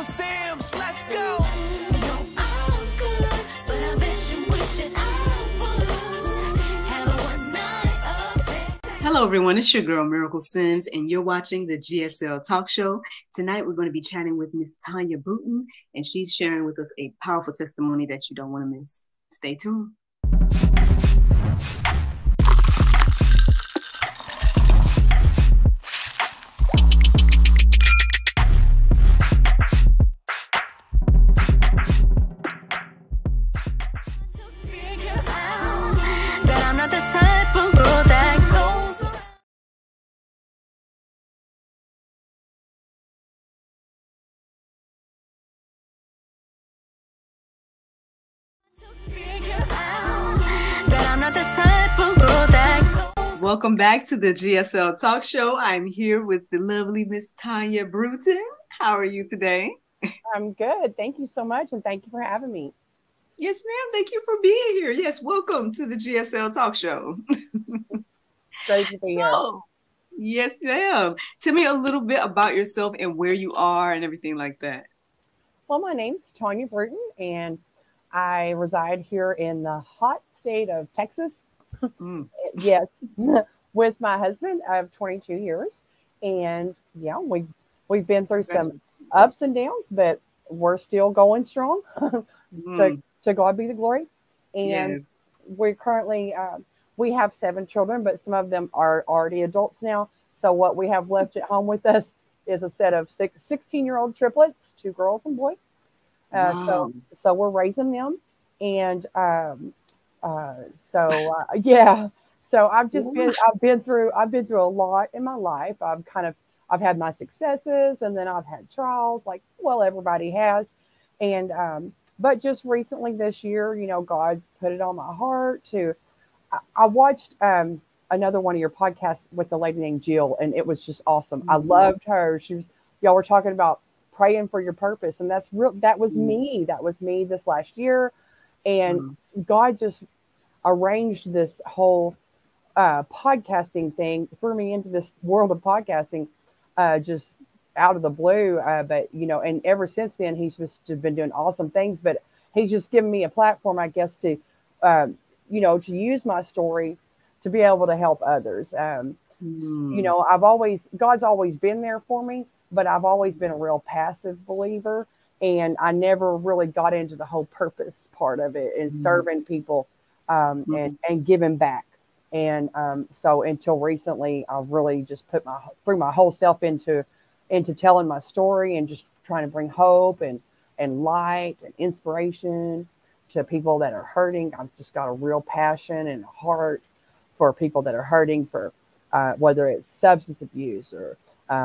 Sims. Let's go. Hello, everyone. It's your girl, Miracle Sims, and you're watching the GSL Talk Show. Tonight, we're going to be chatting with Miss Tonya Bruton, and she's sharing with us a powerful testimony that you don't want to miss. Stay tuned. Welcome back to the GSL Talk Show. I'm here with the lovely Miss Tonya Bruton. How are you today? I'm good. Thank you so much, and thank you for having me. Yes, ma'am. Thank you for being here. Yes, welcome to the GSL Talk Show. Great to be here. Yes, ma'am. Tell me a little bit about yourself and where you are and everything like that. Well, my name is Tonya Bruton, and I reside here in the hot state of Texas. Yes, with my husband of 22 years, and yeah, we've been through some ups and downs, but we're still going strong. To God be the glory. And yes. We're currently we have 7 children, but some of them are already adults now. So what we have left at home with us is a set of 16-year-old triplets, 2 girls and boy. Wow. So we're raising them, and yeah. So I've been through a lot in my life. I've had my successes, and then I've had trials, like, well, everybody has. And but just recently this year, you know, God's put it on my heart to. I watched another one of your podcasts with the lady named Jill, and it was just awesome. I loved her. Y'all were talking about praying for your purpose, and that was me. That was me this last year, and God just arranged this whole podcasting thing, threw me into this world of podcasting just out of the blue. But, you know, and ever since then, he's just been doing awesome things. But he's just given me a platform, I guess, to, you know, to use my story to be able to help others. You know, God's always been there for me, but I've always been a real passive believer. And I never really got into the whole purpose part of it and serving people and giving back. And so until recently, I really just threw my whole self into telling my story and just trying to bring hope and light and inspiration to people that are hurting. I've just got a real passion and a heart for people that are hurting, for whether it's substance abuse or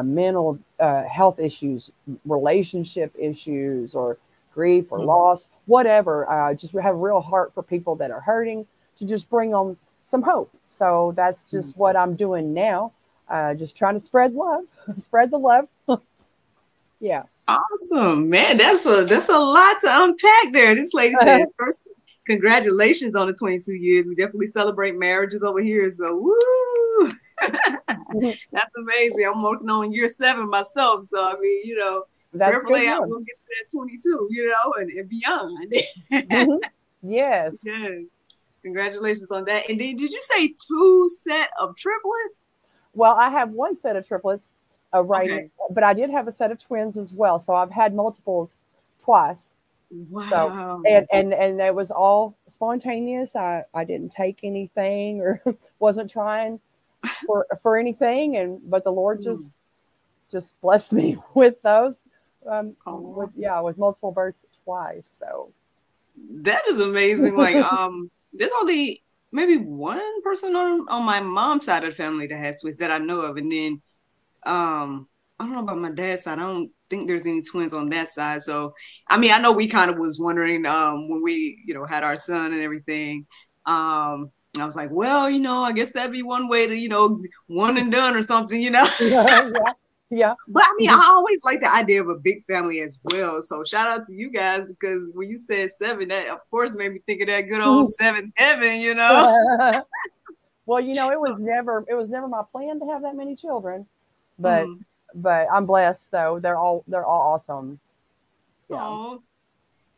mental health issues, relationship issues, or grief or loss, whatever. Just have a real heart for people that are hurting, to just bring them some hope. So that's just what I'm doing now. Just trying to spread love, spread the love. Yeah. Awesome, man. That's a lot to unpack there. This lady said, first, congratulations on the 22 years. We definitely celebrate marriages over here. So, woo! That's amazing. I'm working on year 7 myself. So, I mean, you know, prayerfully I will get to that 22, you know, and beyond. Yes. Yes. Congratulations on that. And then, did you say 2 set of triplets? Well, I have 1 set of triplets, right? But I did have a set of twins as well. So I've had multiples twice. Wow. So, and it was all spontaneous. I didn't take anything or wasn't trying for anything. But the Lord just blessed me with those, with multiple births twice. So that is amazing. Like, there's only maybe 1 person on my mom's side of the family that has twins that I know of. And then I don't know about my dad's side. I don't think there's any twins on that side. So, I mean, I know we kind of was wondering when we, you know, had our son and everything. I was like, well, you know, I guess that'd be one way to, you know, one and done or something, you know. Yeah. But I mean, I always like the idea of a big family as well. So shout out to you guys, because when you said 7, that of course made me think of that good old 7 heaven, you know. Well, you know, it was never my plan to have that many children, but I'm blessed though. They're all awesome. Yeah. Oh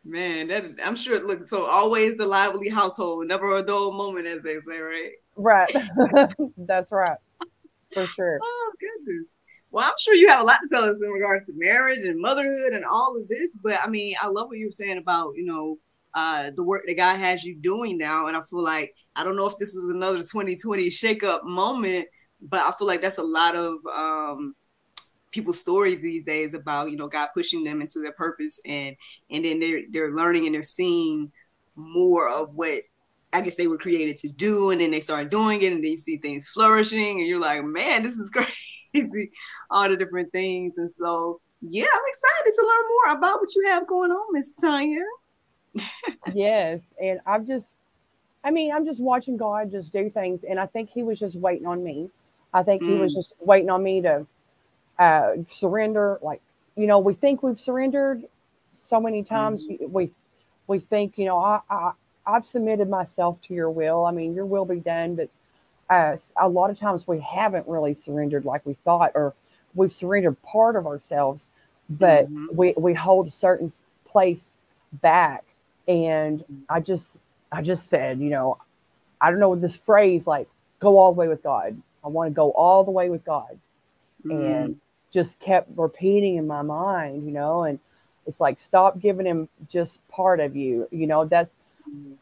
man, that I'm sure it looks so always the lively household, never a dull moment, as they say, right? Right. That's right. For sure. Oh goodness. Well, I'm sure you have a lot to tell us in regards to marriage and motherhood and all of this. But I mean, I love what you were saying about, the work that God has you doing now. And I feel like I don't know if this was another 2020 shakeup moment, but I feel like that's a lot of people's stories these days about, God pushing them into their purpose, and then they're learning and they're seeing more of what I guess they were created to do, and then they start doing it, and then you see things flourishing, and you're like, man, this is crazy, all the different things. And so, yeah, I'm excited to learn more about what you have going on, Miss Tonya. Yes. And I'm just watching God just do things. And I think He was just waiting on me. I think He was Mm, just waiting on me to surrender. Like, we think we've surrendered so many times. mm, We think, I've submitted myself to your will. I mean, your will be done. But a lot of times we haven't really surrendered like we thought, or we've surrendered part of ourselves, but mm-hmm, we hold a certain place back. And I just said, I don't know this phrase, like, go all the way with God. I want to go all the way with God. mm, And just kept repeating in my mind, and it's like, stop giving him just part of you. That's, mm,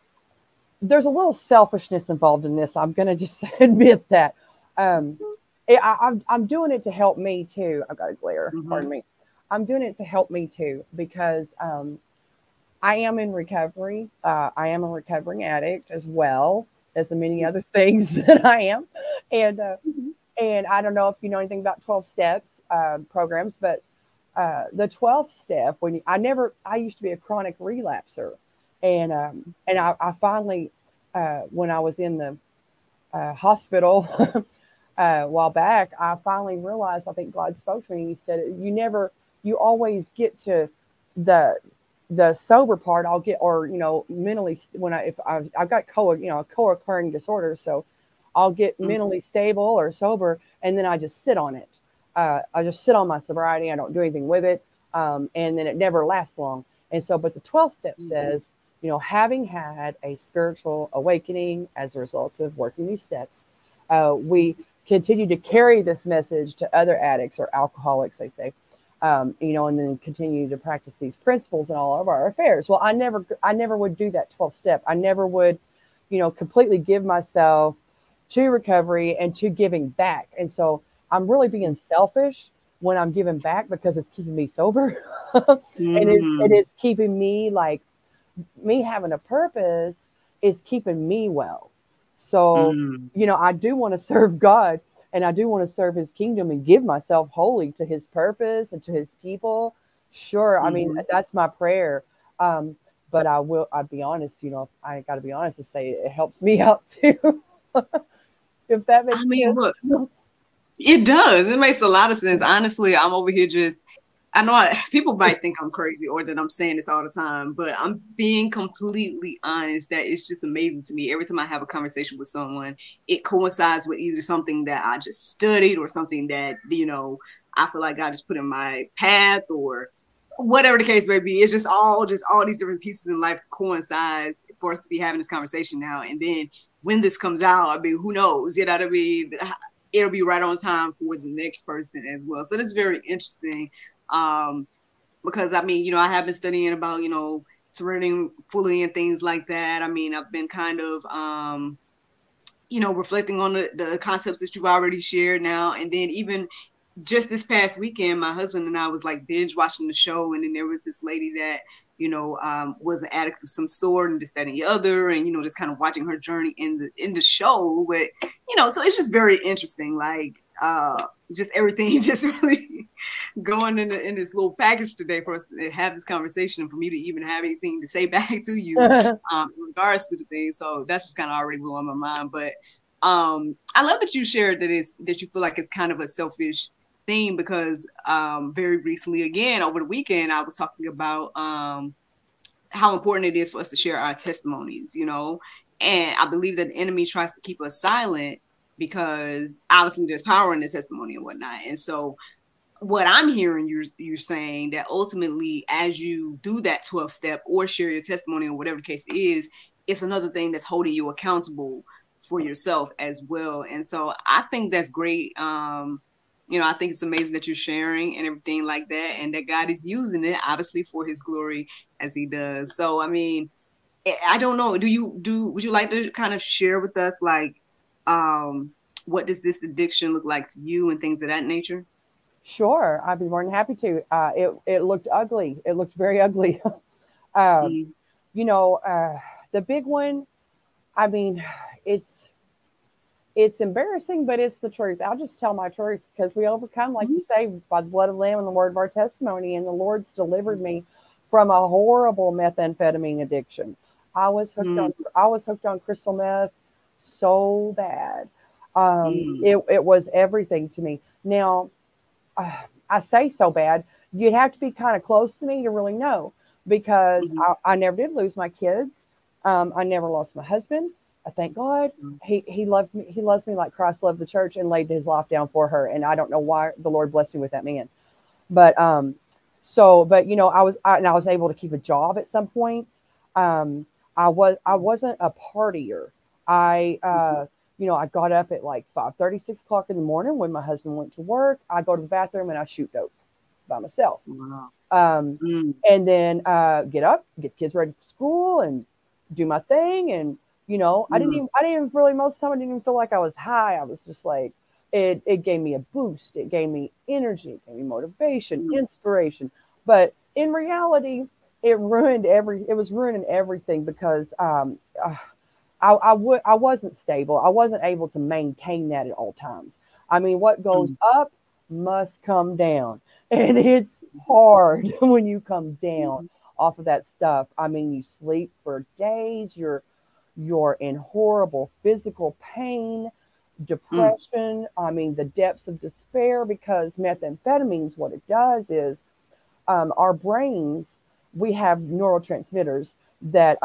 there's a little selfishness involved in this. I'm going to just admit that. Um, I'm doing it to help me too. I've got a glare, mm-hmm, pardon me. I'm doing it to help me too, because I am in recovery. I am a recovering addict as well as the many other things that I am. And, uh, mm-hmm, and I don't know if you know anything about 12 steps programs, but the 12th step, I used to be a chronic relapser. And I finally, when I was in the hospital a while back, I finally realized, I think God spoke to me. He said, you always get to the sober part. I'll get, or, mentally, if I've got co-occurring disorders. So I'll get mentally stable or sober, and then I just sit on it. I just sit on my sobriety. I don't do anything with it. And then it never lasts long. And so, but the 12th step says, having had a spiritual awakening as a result of working these steps, we continue to carry this message to other addicts or alcoholics, they say, and then continue to practice these principles in all of our affairs. Well, I never would do that 12th step. I never would, completely give myself to recovery and to giving back. And so I'm really being selfish when I'm giving back, because it's keeping me sober. And it's keeping me, like, me having a purpose is keeping me well. So, mm, I do want to serve God, and I do want to serve his kingdom and give myself wholly to his purpose and to his people. Sure. I mean, mm-hmm. that's my prayer. But I'll be honest, I got to be honest and say it helps me out too. If that I makes mean, look, sense. it does. It makes a lot of sense. Honestly, I'm over here just, I know people might think I'm crazy or that I'm saying this all the time, but I'm being completely honest that it's just amazing to me. Every time I have a conversation with someone, it coincides with either something that I just studied or something that, I feel like God just put in my path, or whatever the case may be. It's just all these different pieces in life coincide for us to be having this conversation now. And then when this comes out, I mean, who knows? It'll be right on time for the next person as well. So that's very interesting. Um, because I mean, I have been studying about, surrendering fully and things like that. I mean, I've been kind of, reflecting on the concepts that you've already shared now. And then even just this past weekend, my husband and I was like binge watching the show. And then there was this lady that, was an addict of some sort, and this, that, and the other. And, just kind of watching her journey in the show. But, so it's just very interesting. Like, just everything just really going in this little package today for us to have this conversation, and for me to even have anything to say back to you in regards to the thing. So that's just kind of already blowing my mind. But I love that you shared that you feel like it's kind of a selfish thing, because very recently, again, over the weekend, I was talking about how important it is for us to share our testimonies, and I believe that the enemy tries to keep us silent, because obviously there's power in the testimony and whatnot. And so what I'm hearing you're saying, that ultimately, as you do that 12 step or share your testimony or whatever the case is, it's another thing that's holding you accountable for yourself as well. And so I think that's great. I think it's amazing that you're sharing and everything like that, and that God is using it obviously for his glory as he does. So I mean, I don't know. Would you like to kind of share with us, like, what does this addiction look like to you and things of that nature? Sure, I'd be more than happy to. It looked ugly. It looked very ugly. uh, Mm-hmm. you know, the big one. I mean, it's it's embarrassing, but it's the truth. I'll just tell my truth because we overcome, like you say, by the blood of the Lamb and the word of our testimony. And the Lord's delivered me from a horrible methamphetamine addiction. I was hooked on crystal meth so bad. Mm-hmm. It was everything to me. Now, I say so bad. You'd have to be kind of close to me to really know because Mm-hmm. I never did lose my kids. I never lost my husband. I thank God. He loved me. He loves me like Christ loved the church and laid his life down for her. And I don't know why the Lord blessed me with that man. But but I was able to keep a job at some points. Um, I wasn't a partier. I I got up at like 5:30, 6 o'clock in the morning when my husband went to work. I go to the bathroom and I shoot dope by myself. Wow. Um, Mm-hmm. and then get up, get kids ready for school, and do my thing. And I didn't even really most of the time I didn't even feel like I was high. I was just like it gave me a boost. It gave me energy. It gave me motivation, inspiration. But in reality, it was ruining everything because I wasn't stable. I wasn't able to maintain that at all times. I mean, what goes up must come down, and it's hard when you come down off of that stuff. I mean, you sleep for days. You're in horrible physical pain, Mm-hmm. depression. I mean, the depths of despair because methamphetamines. What it does is our brains, we have neurotransmitters that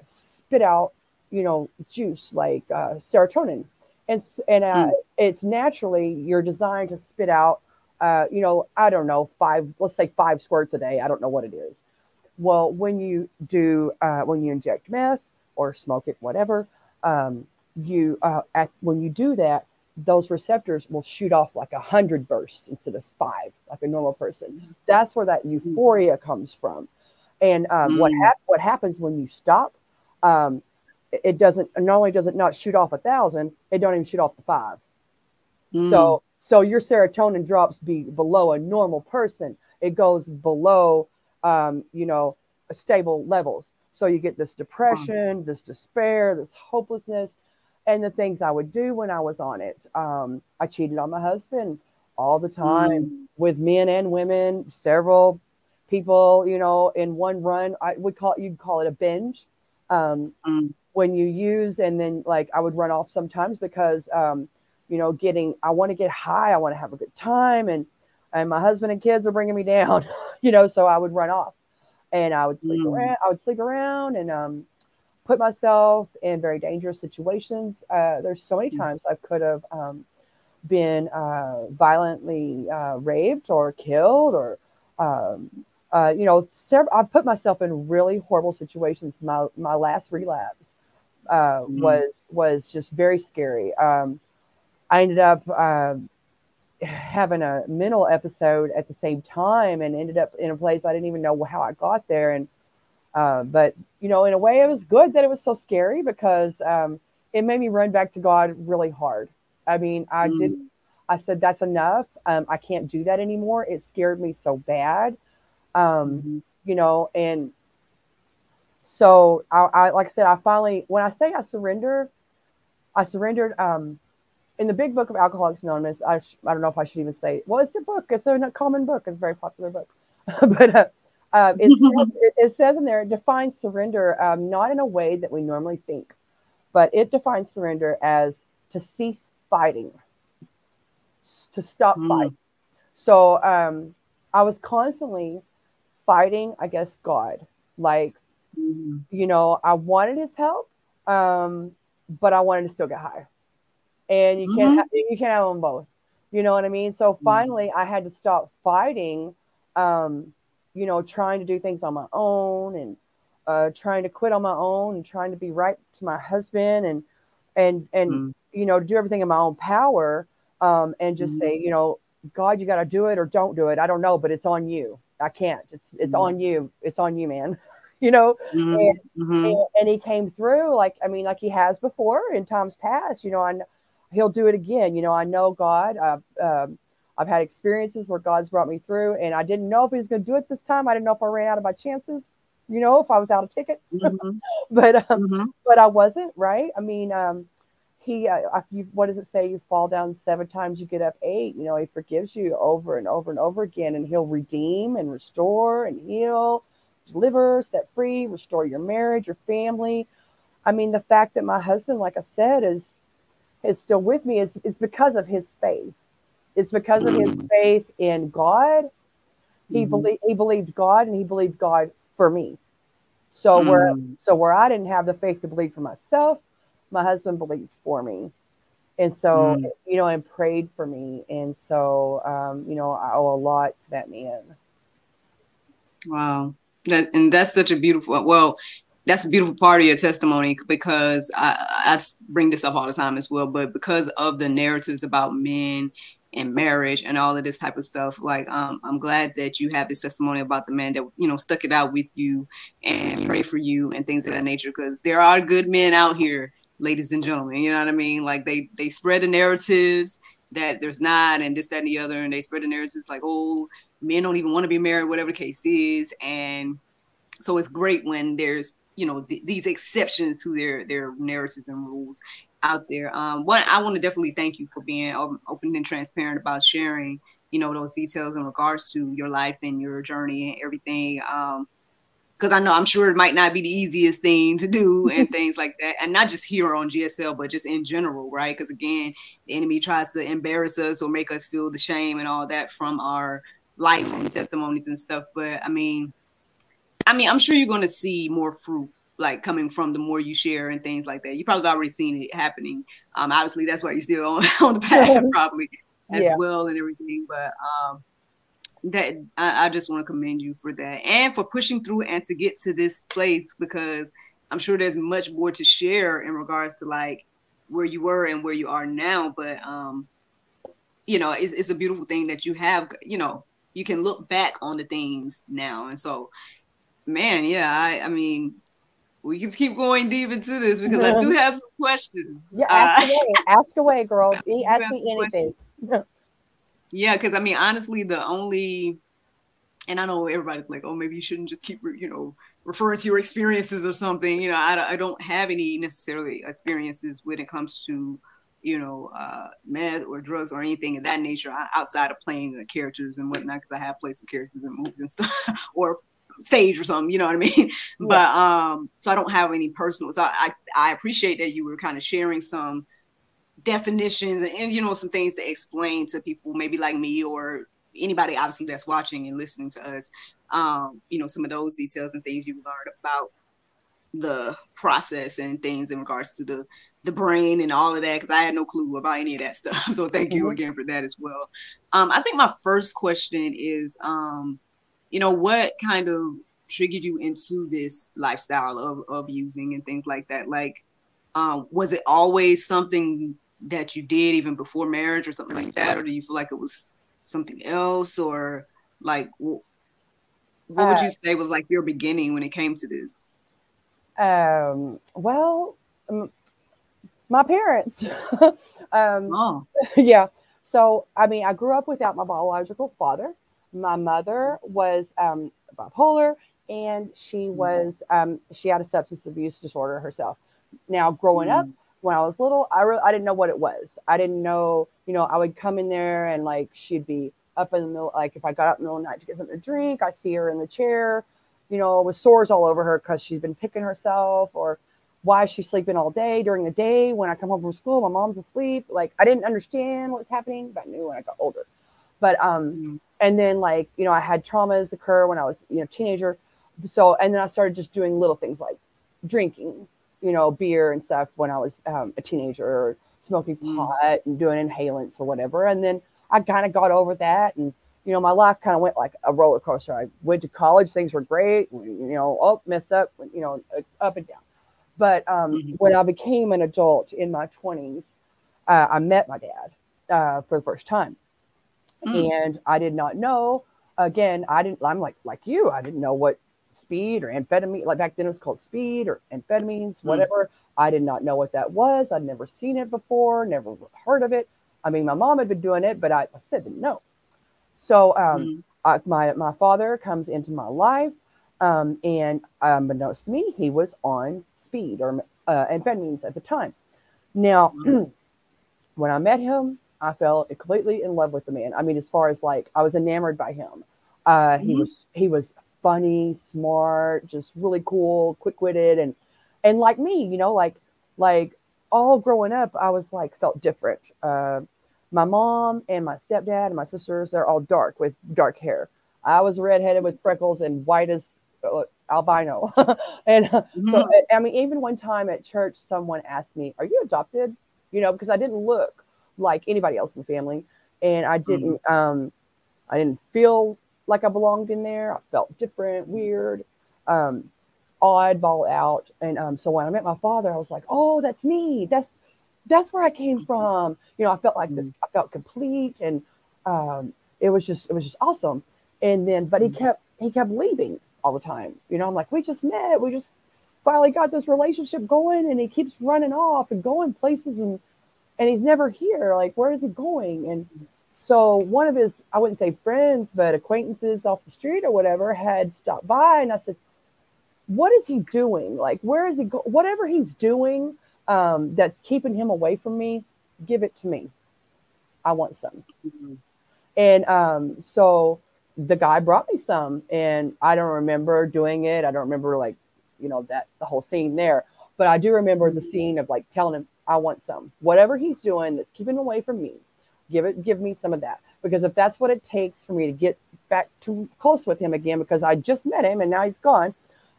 spit out, juice like serotonin, and it's naturally you're designed to spit out, I don't know, let's say 5 squirts a day. I don't know what it is. Well, when you inject meth or smoke it, whatever, when you do that, those receptors will shoot off like 100 bursts instead of 5, like a normal person. That's where that euphoria comes from. And what happens when you stop? Um, it doesn't. Not only does it not shoot off 1,000, it don't even shoot off the 5. Mm-hmm. So your serotonin drops below a normal person. It goes below, stable levels. So you get this depression, this despair, this hopelessness, and the things I would do when I was on it. I cheated on my husband all the time Mm-hmm. with men and women, several people, in one run. You'd call it a binge. Mm-hmm. When you use, and then like I would run off sometimes because I want to get high, I want to have a good time, and my husband and kids are bringing me down. So I would run off and I would sleep Mm-hmm. around. I would sleep around and put myself in very dangerous situations. There's so many times I could have been violently raped or killed, or I've put myself in really horrible situations. My last relapse was just very scary. I ended up having a mental episode at the same time, and ended up in a place I didn't even know how I got there. And but in a way, it was good that it was so scary because it made me run back to God really hard. I mean, I did. Mm-hmm. I said that's enough. I can't do that anymore. It scared me so bad. Um, Mm-hmm. and so I like I said, I finally, when I say I surrendered. In the big book of Alcoholics Anonymous, I don't know if I should even say, well, it's a book. It's a common book. It's a very popular book. But it says in there, it defines surrender not in a way that we normally think, but it defines surrender as to cease fighting, to stop fighting. So I was constantly fighting, I guess, God. Like, Mm-hmm. I wanted his help, but I wanted to still get high. And you can't Mm-hmm. have them both. You know what I mean? So finally I had to stop fighting, trying to do things on my own, and trying to quit on my own, and trying to be right to my husband, and do everything in my own power, and just say, God, you got to do it or don't do it. I don't know, but it's on you. I can't. It's on you. It's on you, man. And, and he came through like he has before in times past. He'll do it again. I know God. I've had experiences where God's brought me through, and I didn't know if he was going to do it this time. I didn't know if I ran out of my chances, if I was out of tickets, but I wasn't, right. What does it say? You fall down 7 times, you get up 8. He forgives you over and over and over again, and he'll redeem and restore and heal, deliver, set free, restore your marriage, your family. The fact that my husband, like I said, is still with me is because of his faith. It's because of his faith in God. He believed God, and he believed God for me. So where I didn't have the faith to believe for myself, my husband believed for me. And so, and prayed for me. And so, I owe a lot to that man. Wow. That's such a beautiful, that's a beautiful part of your testimony, because I bring this up all the time as well, but because of the narratives about men and marriage and all of this type of stuff, like, I'm glad that you have this testimony about the man that, stuck it out with you and pray for you and things of that nature, because there are good men out here, ladies and gentlemen, you know what I mean? Like they spread the narratives that there's not, and this, that, and the other, and they spread the narratives like, oh, men don't even want to be married, whatever the case is. And so it's great when there's, these exceptions to their narratives and rules out there. I want to definitely thank you for being open and transparent about sharing, those details in regards to your life and your journey and everything. Because I'm sure it might not be the easiest thing to do and things like that. And not just here on GSL, but just in general, right? Because again, the enemy tries to embarrass us or make us feel the shame and all that from our life and testimonies and stuff. But I'm sure you're going to see more fruit, like, coming from the more you share and things like that. You probably already seen it happening. Obviously, that's why you're still on the path probably as well and everything. But that I just want to commend you for that, and for pushing through and to get to this place, because I'm sure there's much more to share in regards to like where you were and where you are now. But it's a beautiful thing that you have. You can look back on the things now, and so, man, yeah, we can keep going deep into this, because I do have some questions. Yeah, ask away, girl. Ask me anything. Yeah, because honestly, and I know everybody's like, oh, maybe you shouldn't just keep, referring to your experiences or something. I don't have any necessarily experiences when it comes to, meth or drugs or anything of that nature outside of playing the characters and whatnot, because I have played some characters in movies and stuff or stage or something, you know what I mean? Yeah. But so I don't have any personal. So I appreciate that you were kind of sharing some definitions and some things to explain to people maybe like me or anybody obviously that's watching and listening to us, some of those details and things you learned about the process and things in regards to the brain and all of that, because I had no clue about any of that stuff. So thank you again for that as well. I think my first question is, what kind of triggered you into this lifestyle of using and things like that? Like, was it always something that you did even before marriage or something like that? Or do you feel like it was something else? Or like, what would you say was like your beginning when it came to this? My parents. Yeah. So, I grew up without my biological father. My mother was bipolar, and she had a substance abuse disorder herself. Now, growing up, when I was little, I didn't know what it was. I didn't know, I would come in there and like she'd be up in the middle, like if I got up in the middle of the night to get something to drink, I see her in the chair, with sores all over her because she's been picking herself, or why is she sleeping all day during the day? When I come home from school, my mom's asleep. Like, I didn't understand what was happening, but I knew when I got older. But and then like, I had traumas occur when I was, teenager. So, and then I started just doing little things like drinking, beer and stuff when I was a teenager, or smoking pot and doing inhalants or whatever. And then I kind of got over that. And, my life kind of went like a roller coaster. I went to college. Things were great. Mess up, up and down. But when I became an adult in my 20s, I met my dad for the first time. And I did not know, again, I'm like you, I didn't know what speed or amphetamine, like back then it was called speed or amphetamines, whatever. I did not know what that was. I'd never seen it before, never heard of it. I mean, my mom had been doing it, but I said, didn't know. So my father comes into my life, and unbeknownst to me, he was on speed or amphetamines at the time. Now, when I met him, I fell completely in love with the man. I mean, as far as like, I was enamored by him. He was funny, smart, just really cool, quick-witted, and like me, like all growing up, I was like felt different. My mom and my stepdad and my sisters, they're all dark with dark hair. I was redheaded with freckles and white as albino. And so, I mean, even one time at church, someone asked me, "Are you adopted?" Because I didn't look like anybody else in the family, and I didn't feel like I belonged in there. I felt different, weird, oddball out. And so when I met my father, I was like, "Oh, that's me. That's where I came from." I felt like this. I felt complete, and it was just awesome. And then, but he kept leaving all the time. I'm like, we just met. We just finally got this relationship going, and he keeps running off and going places, and he's never here. Like, where is he going? And so one of his, I wouldn't say friends, but acquaintances off the street or whatever had stopped by, and I said, "What is he doing? Like, where is he go? Whatever he's doing, that's keeping him away from me, give it to me. I want some." And so the guy brought me some, and I don't remember doing it. I don't remember that the whole scene there, but I do remember the scene of like telling him, "I want some. Whatever he's doing that's keeping him away from me, give me some of that." Because if that's what it takes for me to get back to close with him again, because I just met him and now he's gone,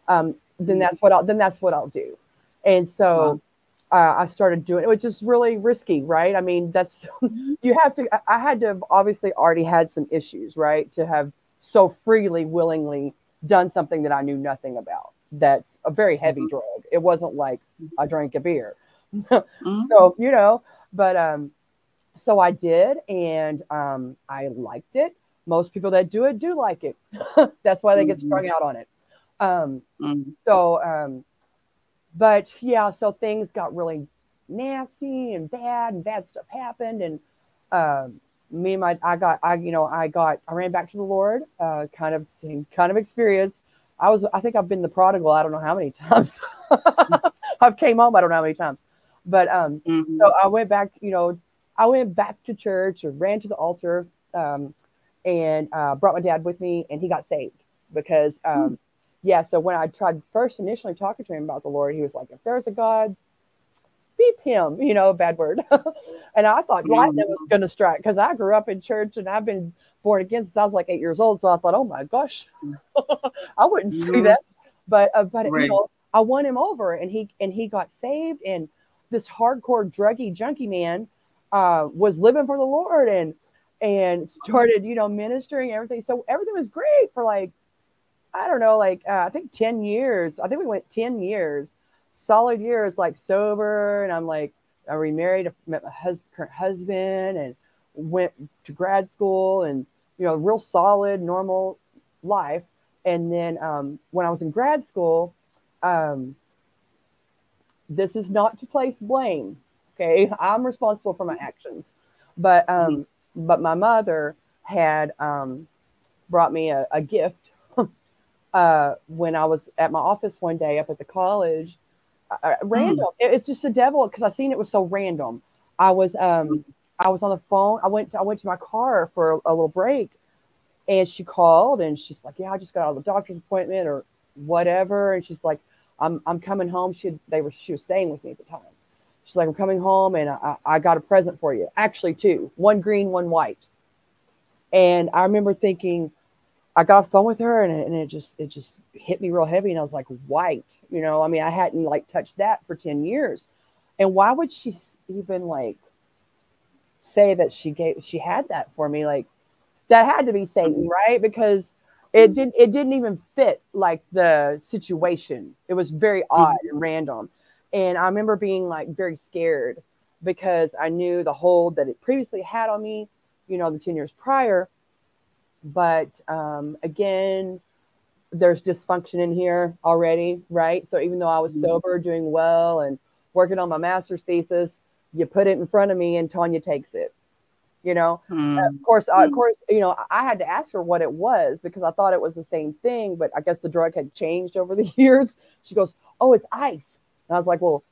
then that's what I'll do. And so I started doing it, which is really risky, right? I mean, that's I had to have obviously already had some issues, right? To have so freely, willingly done something that I knew nothing about. That's a very heavy drug. It wasn't like I drank a beer. So, but so I did, and I liked it. Most people that do it do like it. That's why they get strung out on it. But yeah, so things got really nasty and bad stuff happened. And I ran back to the Lord, kind of same kind of experience. I think I've been the prodigal. I don't know how many times. I've came home. I don't know how many times, but so I went back, I went back to church or ran to the altar, and brought my dad with me, and he got saved because, so when I tried first initially talking to him about the Lord, he was like, "If there's a God, beep him," bad word. And I thought lightning was going to strike because I grew up in church and I've been born again since I was like 8 years old. So I thought, oh my gosh, I wouldn't say that, but right. I won him over, and he got saved, and this hardcore druggy junkie man was living for the Lord and started, ministering everything. So everything was great for like, I don't know, like I think 10 years. I think we went 10 years, solid years, like sober. And I'm like, I remarried, met my current husband, and went to grad school, and real solid, normal life. And then when I was in grad school, this is not to place blame. Okay, I'm responsible for my actions, but my mother had brought me a gift when I was at my office one day up at the college. Random. It's just the devil, because I seen it was so random. I was on the phone. I went to my car for a little break, and she called, and she's like, "Yeah, I just got out of the doctor's appointment or whatever." And she's like, I'm coming home." She was staying with me at the time. She's like, "I'm coming home, and I got a present for you. Actually, two. One green, one white." And I remember thinking, I got off the phone with her, and it just hit me real heavy. And I was like, white, I mean, I hadn't like touched that for 10 years. And why would she even like say that she had that for me. Like that had to be Satan, right? Because it didn't even fit like the situation. It was very odd and random. And I remember being like very scared because I knew the hold that it previously had on me, the 10 years prior. But again, there's dysfunction in here already, right? So even though I was sober, doing well, and working on my master's thesis, you put it in front of me and Tonya takes it. Of course, I had to ask her what it was because I thought it was the same thing, but I guess the drug had changed over the years. She goes, "Oh, it's ice." And I was like, "Well,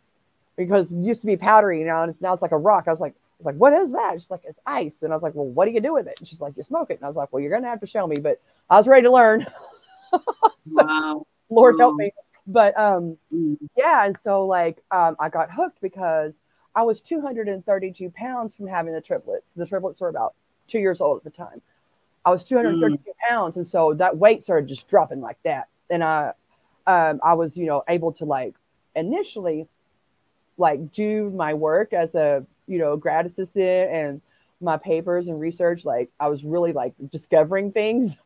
because it used to be powdery, and now it's like a rock." I was like, "What is that?" She's like, "It's ice." And I was like, "Well, what do you do with it?" And she's like, "You smoke it." And I was like, "Well, you're going to have to show me," but I was ready to learn. So, Lord help me. But yeah. And so like, I got hooked because I was 232 pounds from having the triplets. The triplets were about 2 years old at the time. I was 232 pounds. And so that weight started just dropping like that. And I was, able to like initially like do my work as a, grad assistant and my papers and research. Like I was really like discovering things,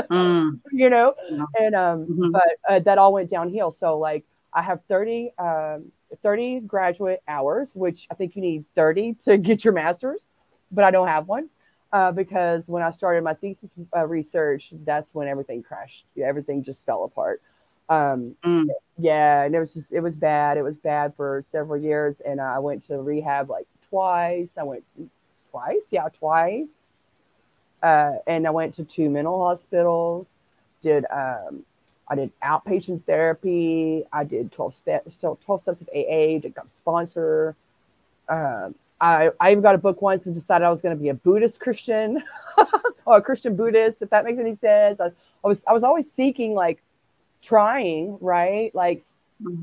and, but that all went downhill. So like I have 30 graduate hours, which I think you need 30 to get your master's, but I don't have one because when I started my thesis research, that's when everything crashed. Yeah, everything just fell apart. Yeah, and it was bad. It was bad for several years, and I went to rehab like twice. I went twice, and I went to 2 mental hospitals. I did outpatient therapy. I did 12 steps of AA. Got a sponsor. I even got a book once and decided I was going to be a Buddhist Christian or a Christian Buddhist, if that makes any sense. I was always seeking, like, trying, right? Like,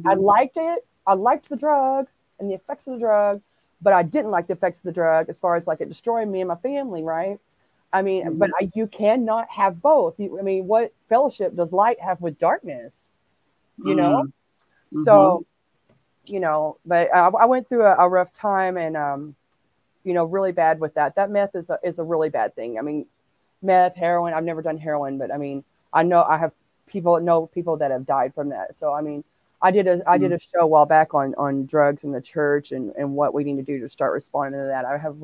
I liked it. I liked the drug and the effects of the drug, but I didn't like the effects of the drug as far as like it destroying me and my family, right? I mean, but you cannot have both. I mean, what fellowship does light have with darkness? So, but I went through a rough time and, really bad with that. That meth is a really bad thing. I mean, meth, heroin, I've never done heroin, but I mean, I know people that have died from that. So, I mean, I did a show a while back on drugs in the church and what we need to do to start responding to that. I have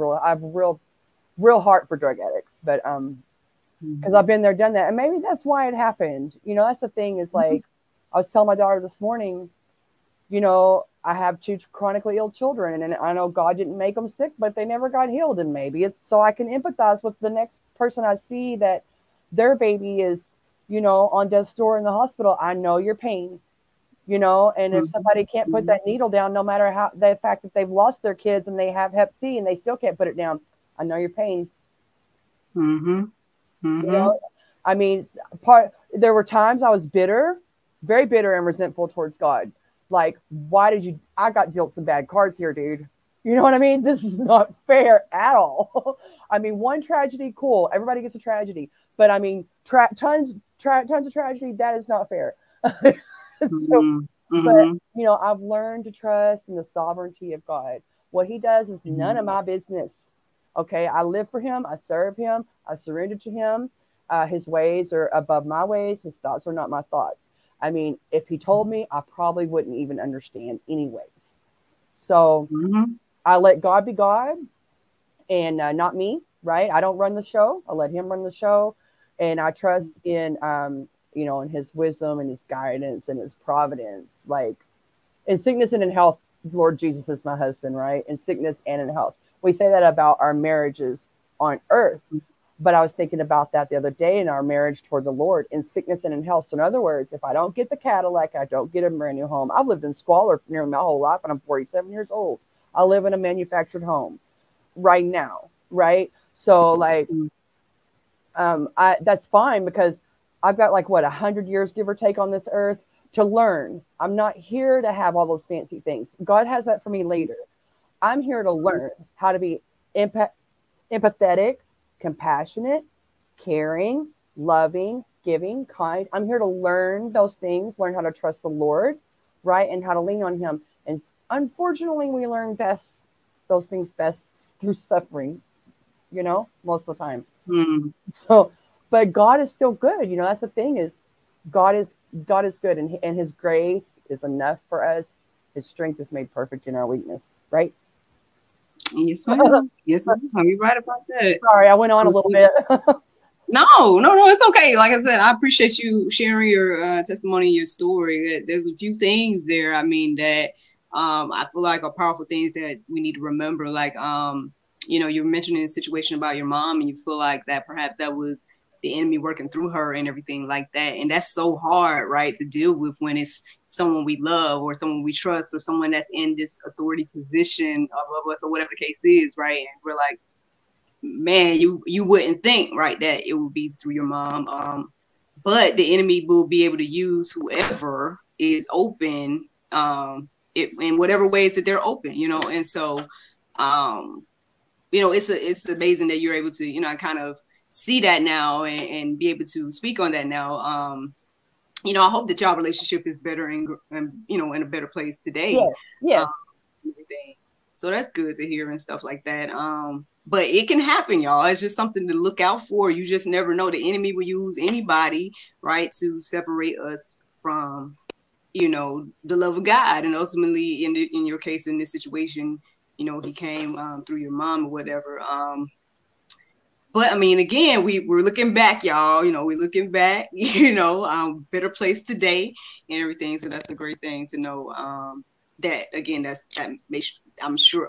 real heart for drug addicts, but because I've been there, done that, and maybe that's why it happened. That's the thing is like I was telling my daughter this morning, I have 2 chronically ill children, and I know God didn't make them sick, but they never got healed, and maybe it's so I can empathize with the next person I see that their baby is, on death's door in the hospital. I know your pain, and if somebody can't put that needle down, no matter how the fact that they've lost their kids and they have Hep C and they still can't put it down, I know your pain. I mean, there were times I was bitter, very bitter and resentful towards God. Like, I got dealt some bad cards here, dude. You know what I mean? This is not fair at all. I mean, one tragedy, cool. Everybody gets a tragedy. But I mean, tons of tragedy, that is not fair. But, I've learned to trust in the sovereignty of God. What he does is none of my business. Okay, I live for him. I serve him. I surrender to him. His ways are above my ways. His thoughts are not my thoughts. I mean, if he told me, I probably wouldn't even understand anyways. So I let God be God and not me, right? I don't run the show. I let him run the show. And I trust in, in his wisdom and his guidance and his providence. Like in sickness and in health, Lord Jesus is my husband, right? In sickness and in health. We say that about our marriages on earth. But I was thinking about that the other day in our marriage toward the Lord, in sickness and in health. So in other words, if I don't get the Cadillac, I don't get a brand new home. I've lived in squalor for nearly my whole life, and I'm 47 years old. I live in a manufactured home right now, right? So like, that's fine because I've got like 100 years, give or take, on this earth to learn. I'm not here to have all those fancy things. God has that for me later. I'm here to learn how to be empathetic, compassionate, caring, loving, giving, kind. I'm here to learn those things, learn how to trust the Lord, right? And how to lean on him. And unfortunately, we learn those things best through suffering, most of the time. Mm. So, but God is still good. That's the thing is God is good, and his grace is enough for us. His strength is made perfect in our weakness, right? Yes, ma'am. Yes, ma'am. You're right about that. Sorry, I went on a little bit. No, it's okay. Like I said, I appreciate you sharing your testimony, your story. There's a few things there. I mean, that I feel like are powerful things that we need to remember. Like, you're mentioning a situation about your mom, and you feel like that perhaps that was the enemy working through her and everything like that. And that's so hard, right, to deal with when it's someone we love or someone we trust or someone that's in this authority position of us or whatever the case is, right? And we're like, man, you wouldn't think, right, that it would be through your mom. But the enemy will be able to use whoever is open, in whatever ways that they're open, and so, it's amazing that you're able to, kind of see that now and be able to speak on that now. I hope that y'all relationship is better and in a better place today. Yes. So that's good to hear and stuff like that. But it can happen, y'all. It's just something to look out for. You just never know. The enemy will use anybody, right, to separate us from, the love of God. And ultimately, in your case, in this situation, he came through your mom or whatever. But I mean, again, we're looking back, y'all. We're looking back. Better place today and everything. So that's a great thing to know. That again, that makes. I'm assuming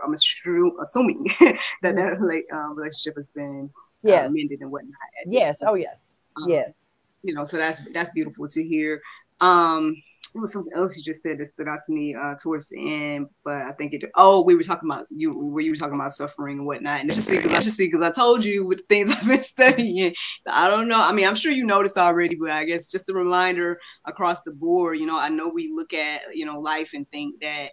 that relationship has been mended and whatnot. Yes. Oh, yes. Yes. So that's beautiful to hear. There was something else you just said that stood out to me towards the end, but I think we were talking about you were talking about suffering and whatnot, and it's just because I told you with things I've been studying. I don't know. I mean, I'm sure you noticed already, but I guess just a reminder across the board. I know we look at life and think that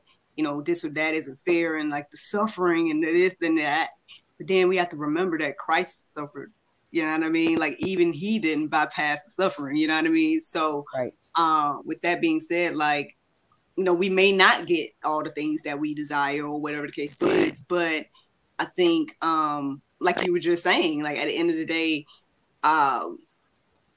this or that isn't fair, and like the suffering and this and that, but then we have to remember that Christ suffered. You know what I mean? Like even he didn't bypass the suffering. You know what I mean? So. Right. With that being said, like, we may not get all the things that we desire or whatever the case is, but I think, like you were just saying, like at the end of the day,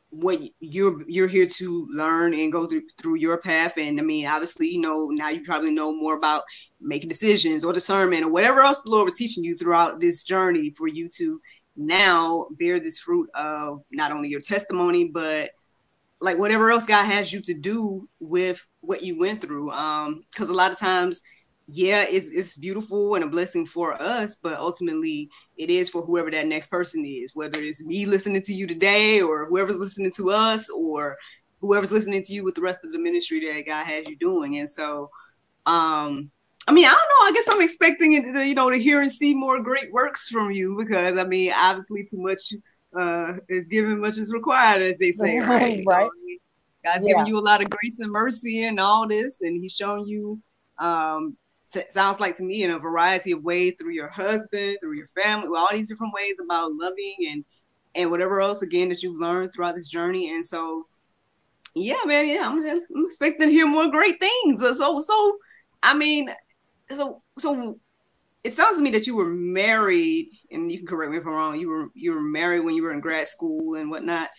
what you're here to learn and go through your path. And I mean, obviously, now you probably know more about making decisions or discernment or whatever else the Lord was teaching you throughout this journey for you to now bear this fruit of not only your testimony, but like whatever else God has you to do with what you went through. Because a lot of times, it's beautiful and a blessing for us, but ultimately it is for whoever that next person is, whether it's me listening to you today or whoever's listening to us or whoever's listening to you with the rest of the ministry that God has you doing. And so, I mean, I don't know, I guess I'm expecting it to hear and see more great works from you, because I mean, obviously too much is given, much is required, as they say, right? Right. So, God's giving you a lot of grace and mercy and all this, and he's showing you, sounds like to me, in a variety of ways, through your husband, through your family, all these different ways about loving and whatever else, again, that you've learned throughout this journey. And so, man, I'm expecting to hear more great things. So I mean, so it sounds to me that you were married, and you can correct me if I'm wrong. You were married when you were in grad school and whatnot,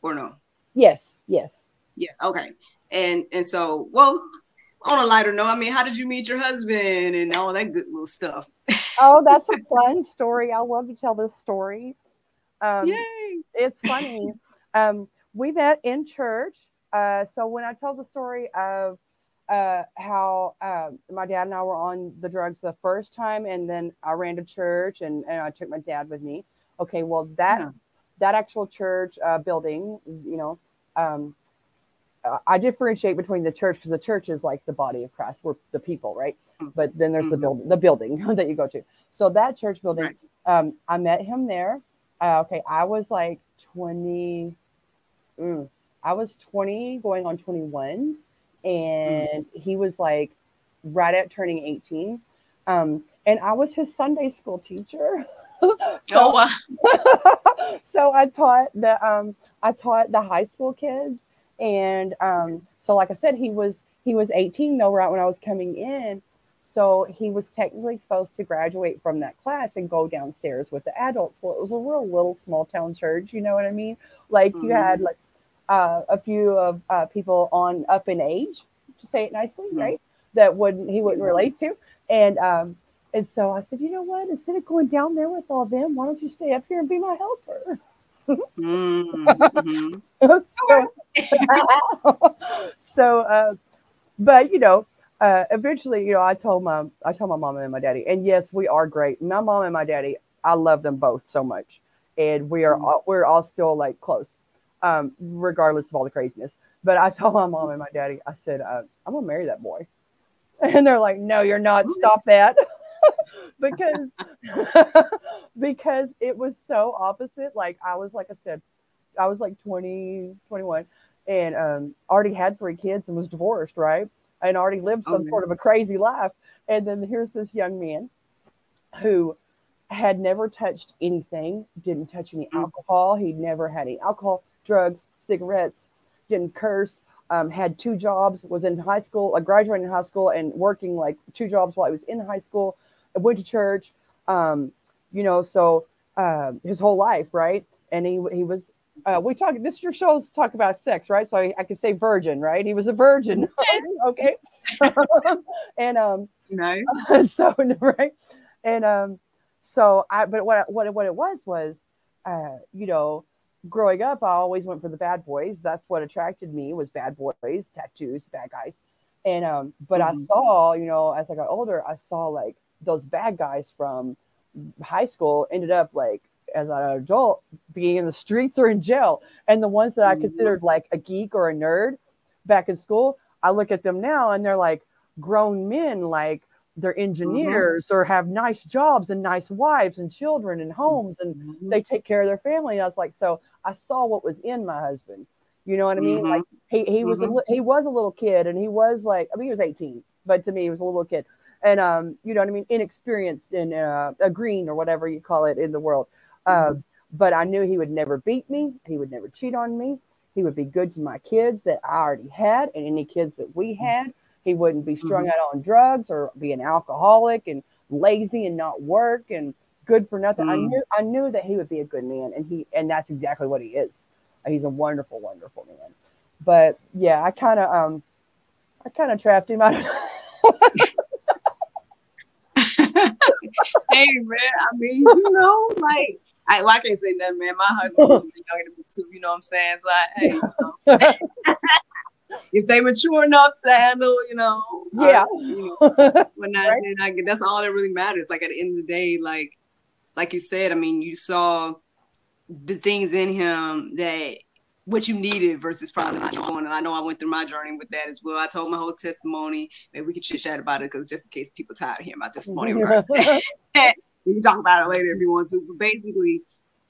or no? Yes. Yeah. Okay. And so, well, on a lighter note, I mean, how did you meet your husband and all that good little stuff? Oh, that's a fun story. I love to tell this story. Yay! It's funny. We met in church. So when I told the story of how my dad and I were on the drugs the first time, and then I ran to church and I took my dad with me. Okay, well that actual church building, I differentiate between the church, because the church is like the body of Christ. We're the people, right? But then there's the building that you go to. So that church building, I met him there. I was like 20. I was 20 going on 21. And he was like right at turning 18. And I was his Sunday school teacher. So I taught the high school kids. And so like I said, he was 18 though, right when I was coming in. So he was technically supposed to graduate from that class and go downstairs with the adults. Well, it was a real little small town church, you know what I mean? Like you had like a few of people on up in age, to say it nicely, right? That he wouldn't relate to, and so I said, you know what? Instead of going down there with all them, why don't you stay up here and be my helper? Mm-hmm. So, but eventually, I told my mom and my daddy, and yes, we are great. My mom and my daddy, I love them both so much, and we're all still like close, regardless of all the craziness. But I told my mom and my daddy, I said, I'm gonna marry that boy, and they're like, no, you're not. Stop that. because because it was so opposite. Like I said, I was like 20, 21, and already had 3 kids and was divorced, right? And already lived some sort of a crazy life. And then here's this young man who had never touched anything, didn't touch any alcohol. He'd never had any alcohol, drugs, cigarettes, didn't curse, had 2 jobs, was in high school, graduating in high school and working like 2 jobs while he was in high school, went to church, so his whole life, right? And he was, this is your show's talk about sex, right? So I could say virgin, right? He was a virgin. Okay. And nice. so right. And but what it was, growing up, I always went for the bad boys. That's what attracted me, was bad boys, tattoos, bad guys. And but I saw, as I got older, I saw like those bad guys from high school ended up like as an adult being in the streets or in jail. And the ones that I considered like a geek or a nerd back in school, I look at them now and they're like grown men, like they're engineers or have nice jobs and nice wives and children and homes, and they take care of their family. And I was like, so I saw what was in my husband. You know what I mean? Like he was a little kid, and he was like, I mean, he was 18, but to me, he was a little kid. And you know what I mean? Inexperienced in a green or whatever you call it in the world. But I knew he would never beat me. He would never cheat on me. He would be good to my kids that I already had and any kids that we had. He wouldn't be strung out on drugs or be an alcoholic and lazy and not work and good for nothing. I knew that he would be a good man, and that's exactly what he is. He's a wonderful, wonderful man. But yeah, I kind of trapped him. I don't know. Hey man, I mean, like I can't say nothing, man. My husband is younger than me too, you know what I'm saying? It's like, hey, if they mature enough to handle, yeah, when that's all that really matters. Like at the end of the day, like you said, I mean, you saw the things in him that what you needed versus probably what you wanted. And I know I went through my journey with that as well. I told my whole testimony. Maybe we could chit chat about it, because just in case people tired of hearing my testimony, we can talk about it later if you want to. But basically,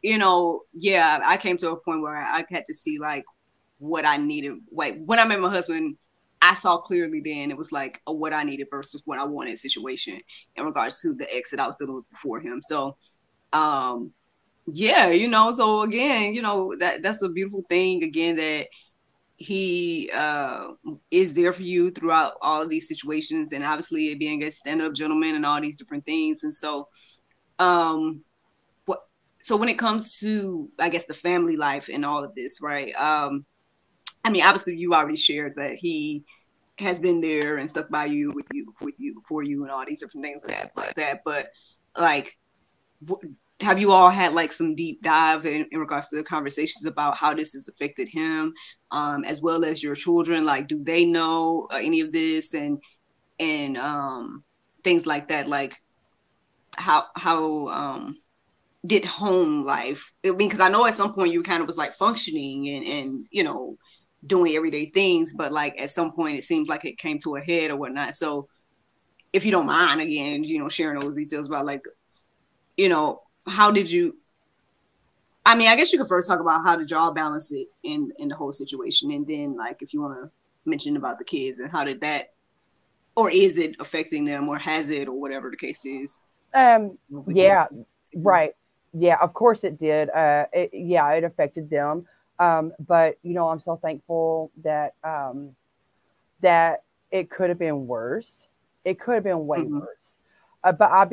I came to a point where I had to see like what I needed. Like when I met my husband, I saw clearly then it was like a what I needed versus what I wanted situation in regards to the ex that I was dealing with before him. So, so again, that's a beautiful thing again, that he is there for you throughout all of these situations, and obviously being a stand-up gentleman and all these different things. And so so when it comes to, I guess, the family life and all of this, right? I mean, obviously you already shared that he has been there and stuck by you, with you, for you, and all these different things like that. But like, have you all had like some deep dive in regards to the conversations about how this has affected him, as well as your children? Like, do they know any of this and things like that? Like, how did home life? I mean, because I know at some point you kind of was like functioning and doing everyday things, but like at some point it seems like it came to a head or whatnot. So, if you don't mind, again, sharing those details about like, how did you, I mean, I guess you could first talk about how did y'all balance it in the whole situation. And then like, if you want to mention about the kids and how did that, or is it affecting them, or has it, or whatever the case is? Yeah, right. Yeah, of course it did. It affected them. But I'm so thankful that, that it could have been worse. It could have been way Mm-hmm. worse. But I'd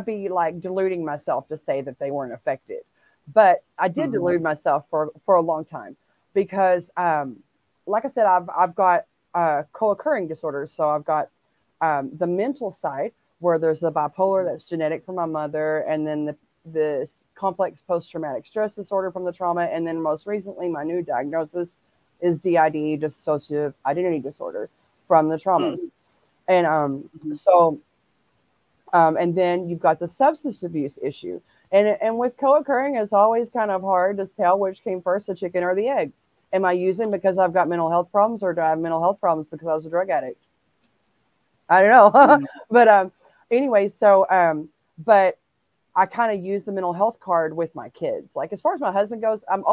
be like deluding myself to say that they weren't affected. But I did Mm-hmm. delude myself for a long time because, like I said, I've got co-occurring disorders. So I've got the mental side where there's the bipolar that's genetic from my mother, and then this complex post-traumatic stress disorder from the trauma, and then most recently my new diagnosis is DID, dissociative identity disorder, from the trauma. And Mm-hmm. so and then you've got the substance abuse issue. And with co-occurring, it's always kind of hard to tell which came first, the chicken or the egg. Am I using because I've got mental health problems, or do I have mental health problems because I was a drug addict? I don't know. Mm-hmm. But anyway, so but I kind of use the mental health card with my kids. Like as far as my husband goes, I'm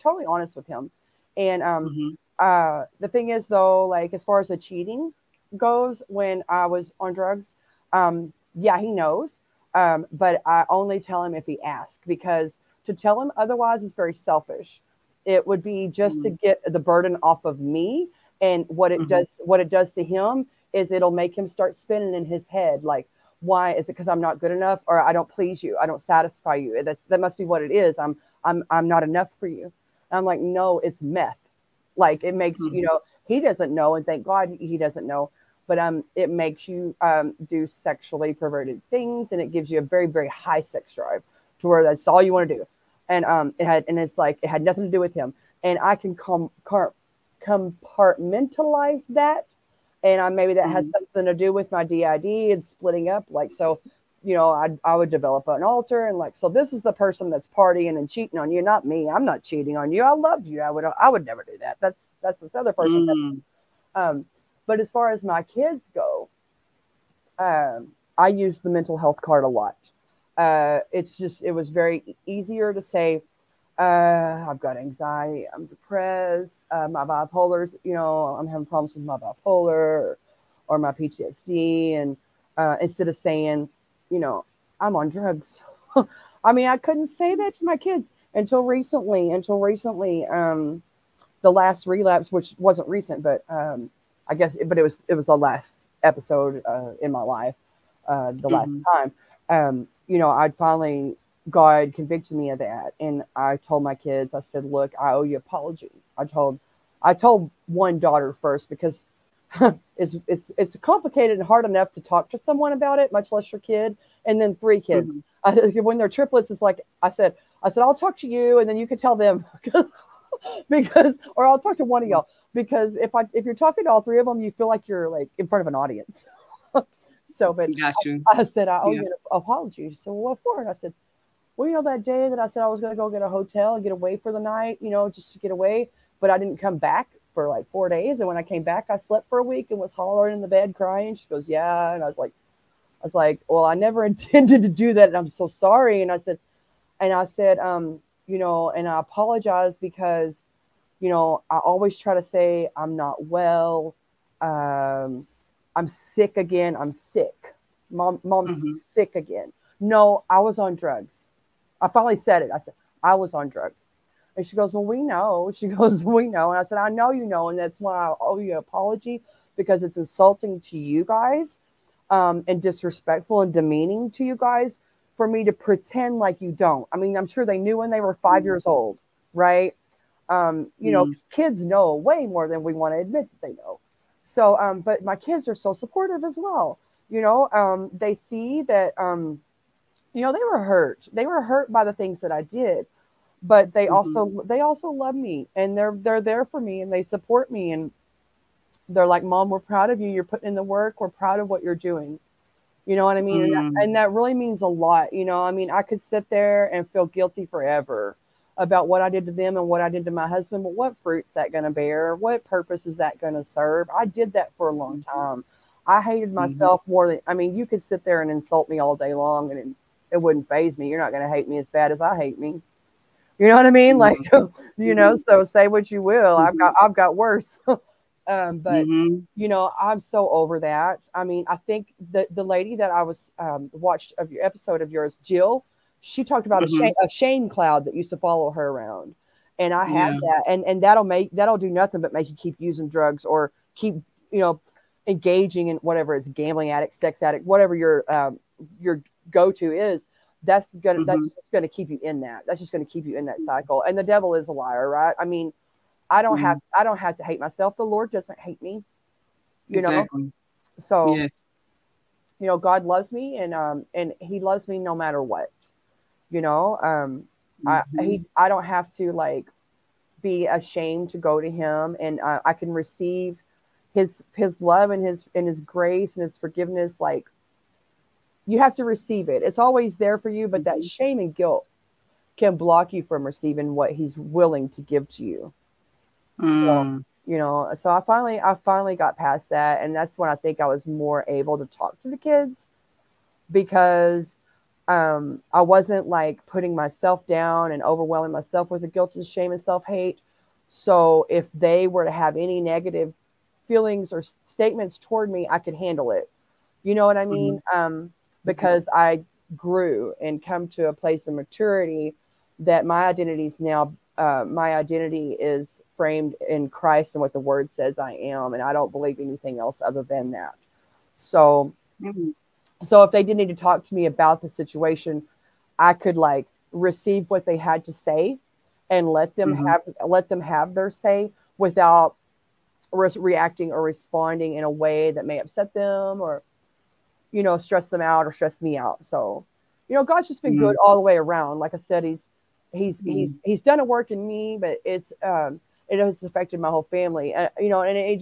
totally honest with him. And Mm-hmm. the thing is though, like as far as the cheating goes, when I was on drugs, yeah, he knows. But I only tell him if he asks, because to tell him otherwise is very selfish. It would be just to get the burden off of me. And Mm-hmm. what it does to him is it'll make him start spinning in his head. Like, why is it because I'm not good enough, or I don't please you? I don't satisfy you. That must be what it is. I'm not enough for you. And I'm like, no, it's meth. Like it makes, Mm-hmm. he doesn't know. And thank God he doesn't know, but it makes you do sexually perverted things, and it gives you a very, very high sex drive to where that's all you want to do. And it's like it had nothing to do with him, and I can compartmentalize that, and maybe that has Mm-hmm. something to do with my DID and splitting up. Like so, I would develop an altar, and like so this is the person that's partying and cheating on you, not me. I'm not cheating on you. I love you. I would never do that. That's this other person. Mm-hmm. Um, but as far as my kids go, I use the mental health card a lot. It was very easier to say, I've got anxiety, I'm depressed, my bipolar's, I'm having problems with my bipolar or my PTSD. And instead of saying, I'm on drugs. I mean, I couldn't say that to my kids until recently, the last relapse, which wasn't recent, but I guess, but it was the last episode in my life, the last Mm-hmm. time. I'd finally, God convicted me of that, and I told my kids, I said, "Look, I owe you an apology." I told one daughter first because it's complicated and hard enough to talk to someone about it, much less your kid, and then three kids. Mm-hmm. When they're triplets, it's like I said, I'll talk to you, and then you can tell them because or I'll talk to one of y'all, because if you're talking to all three of them, you feel like you're like in front of an audience. So, but Got you. I said, I owe Yeah. you an apology. She said, well, what for? And I said, well, that day that I said I was going to go get a hotel and get away for the night, just to get away, but I didn't come back for like 4 days. And when I came back, I slept for a week and was hollering in the bed crying. She goes, yeah. And I was like, well, I never intended to do that. And I'm so sorry. And I said, and I apologize because, I always try to say I'm not well. Um, I'm sick again. I'm sick. Mom's Mm-hmm. sick again. No, I was on drugs. I finally said it. I said, I was on drugs. And she goes, well, we know. She goes, we know. And I said, I know you know. And that's why I owe you an apology, because it's insulting to you guys, and disrespectful and demeaning to you guys for me to pretend like you don't. I mean, I'm sure they knew when they were 5 years old, right? Mm-hmm. Kids know way more than we want to admit that they know. So, but my kids are so supportive as well. They see that, they were hurt. They were hurt by the things that I did, but Mm-hmm. they also love me, and they're there for me, and they support me, and they're like, Mom, we're proud of you. You're putting in the work. We're proud of what you're doing. You know what I mean? And that really means a lot. I mean, I could sit there and feel guilty forever about what I did to them and what I did to my husband, but what fruit's that going to bear? What purpose is that going to serve? I did that for a long time. I hated Mm-hmm. myself more than, I mean, you could sit there and insult me all day long, and it wouldn't faze me. You're not going to hate me as bad as I hate me. You know what I mean? Like, Mm-hmm. so say what you will. I've Mm-hmm. got, I've got worse. But Mm-hmm. I'm so over that. I mean, I think the lady that I was watched of your episode of yours, Jill, she talked about Mm-hmm. a shame cloud that used to follow her around, and I had Yeah. that, and that'll do nothing but make you keep using drugs, or keep you know engaging in whatever it's gambling addict, sex addict, whatever your go-to is, that's just gonna keep you in that. That's just gonna keep you in that cycle. And the devil is a liar, right? I mean, I don't have to hate myself. The Lord doesn't hate me, you know. So yes, you know, God loves me, and He loves me no matter what, you know. I don't have to like be ashamed to go to Him, and I can receive His love and His grace and His forgiveness. Like, you have to receive it. It's always there for you, but that shame and guilt can block you from receiving what He's willing to give to you. So, you know, so I finally got past that, and that's when I think I was more able to talk to the kids, because I wasn't like putting myself down and overwhelming myself with the guilt and shame and self-hate. So if they were to have any negative feelings or statements toward me, I could handle it. You know what I mean? Because I grew and come to a place of maturity that my identity is framed in Christ and what the Word says I am, and I don't believe anything else other than that. So, so if they did need to talk to me about the situation, I could like receive what they had to say and let them have their say without reacting or responding in a way that may upset them or, you know, stress them out or stress me out. So, you know, God's just been good all the way around. Like I said, he's done a work in me, but it has affected my whole family. You know, and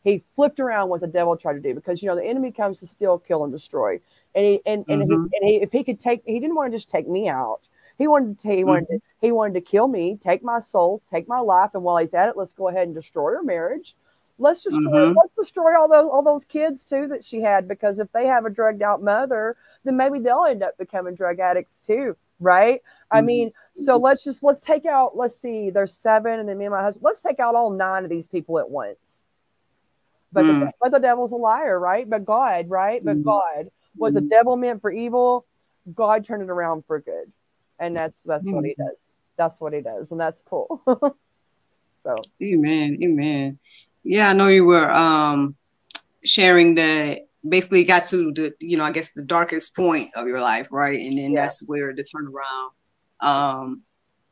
he flipped around what the devil tried to do, because, you know, the enemy comes to steal, kill, and destroy. And if he could he didn't want to just take me out. He wanted to kill me, take my soul, take my life, and while he's at it, let's go ahead and destroy her marriage. Let's destroy all those kids too that she had, because if they have a drugged out mother, then maybe they'll end up becoming drug addicts too, right? I mean, so let's take out, let's see, there's 7, and then me and my husband, let's take out all 9 of these people at once. But the devil's a liar, right? But God, right? But God, what the devil meant for evil, God turned it around for good. And that's what He does. That's what He does. And that's cool. So amen. Yeah, I know you were sharing that basically got to the, you know, I guess the darkest point of your life, right? And then that's where the turnaround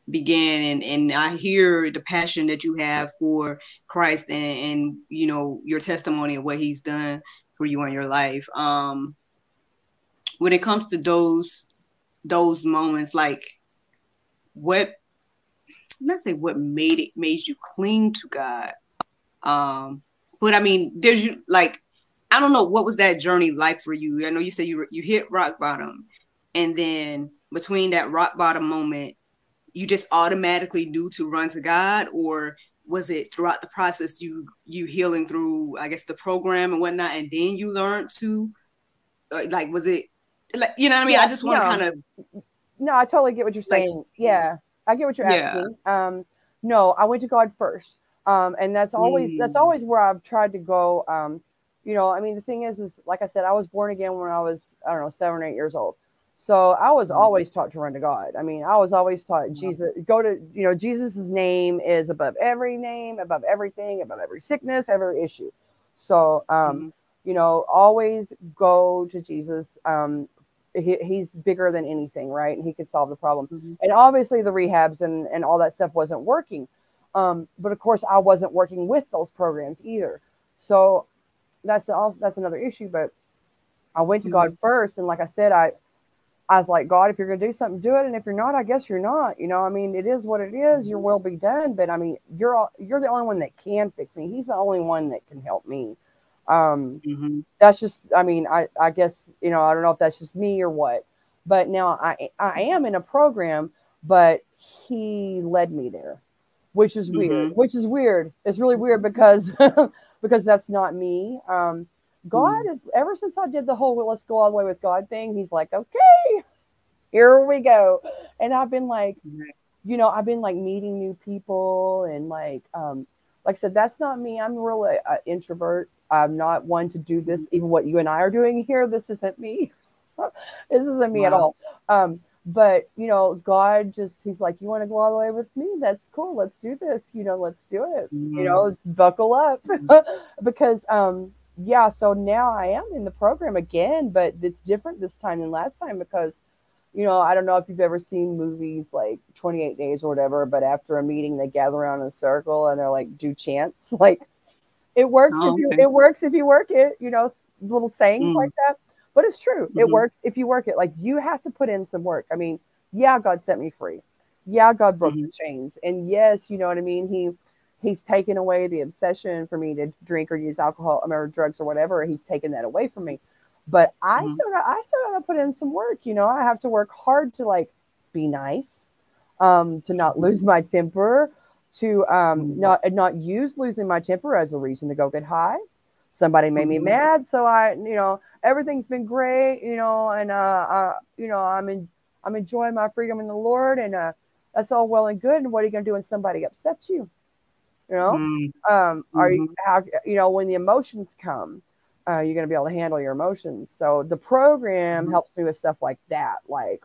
began. And I hear the passion that you have for Christ and you know, your testimony of what He's done for you in your life. When it comes to those moments, like what made you cling to God? But I mean, there's you like, I don't know, what was that journey like for you? I know you said you hit rock bottom, and then between that rock bottom moment, you just automatically knew to run to God, or was it throughout the process you healing through, I guess, the program and whatnot, and then you learned to like, was it like, you know what I mean? I just want to kind of. No, I totally get what you're saying. Yeah, I get what you're asking. No, I went to God first. And that's always where I've tried to go. You know, I mean, the thing is like I said, I was born again when I was, I don't know, 7 or 8 years old. So I was always taught to run to God. I mean, I was always taught Jesus, you know, Jesus's name is above every name, above everything, above every sickness, every issue. So, you know, always go to Jesus. He's bigger than anything, right? And He could solve the problem. And obviously the rehabs and all that stuff wasn't working. But of course I wasn't working with those programs either. So that's another issue. But I went to God first. And like I said, I was like, God, if you're going to do something, do it. And if you're not, I guess you're not, you know, I mean, it is what it is. Your will be done. But I mean, you're the only one that can fix me. He's the only one that can help me. That's just, I mean, I guess, you know, I don't know if that's just me or what, but now I am in a program, but He led me there, which is weird. It's really weird because, because that's not me. God is, ever since I did the whole, let's go all the way with God thing, He's like, okay, here we go. And I've been like, you know, I've been like meeting new people and like I said, that's not me. I'm really an introvert. I'm not one to do this. Even what you and I are doing here, this isn't me. This isn't me at all. But, you know, God just, He's like, you want to go all the way with me? That's cool. Let's do this. You know, let's do it. You know, buckle up. Because yeah, so now I am in the program again, but it's different this time than last time because, I don't know if you've ever seen movies like 28 Days or whatever, but after a meeting, they gather around in a circle and they're like, do chants. Like, Oh, okay. it works if you work it, little sayings like Mm, that. But it's true. It mm-hmm, works if you work it. Like, you have to put in some work. I mean, yeah, God set me free. Yeah, God broke mm-hmm, the chains. And yes, you know what I mean? He's taken away the obsession for me to drink or use alcohol or drugs or whatever. He's taken that away from me. But mm-hmm, I still gotta put in some work, I have to work hard to like be nice, to not lose my temper, to mm-hmm, not use losing my temper as a reason to go get high. Somebody made me mm-hmm, mad, so everything's been great, and I'm enjoying my freedom in the Lord, and that's all well and good. And what are you going to do when somebody upsets you? You know, are you mm-hmm, how when the emotions come, you're going to be able to handle your emotions. So the program mm-hmm, helps me with stuff like that, like